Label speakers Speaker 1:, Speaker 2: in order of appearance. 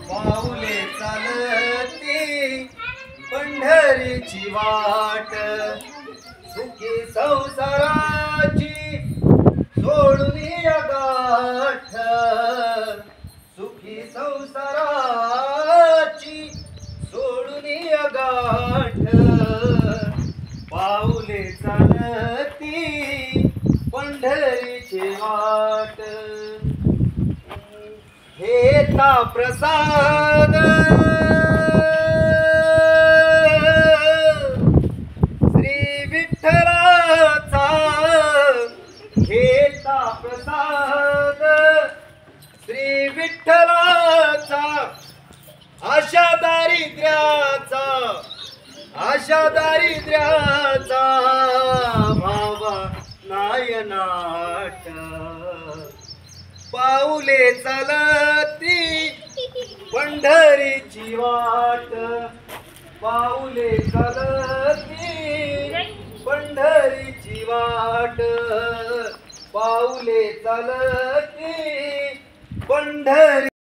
Speaker 1: पाऊले चालती पंढरीची वाट, सुखी संसाराची सोडून या गाठ, सुखी संसाराची सोडून या गाठ, पाऊले चालती पंढरीची वाट. हेता प्रसाद श्री विठ्ठलाचा, हेता प्रसाद श्री विठ्ठलाचा, आशा दारिद्र्याचा भावा नायनाट. पाऊले चालती पंढरीची वाट, पाऊले चालती पंढरीची वाट, पाऊले चालती पंढरी.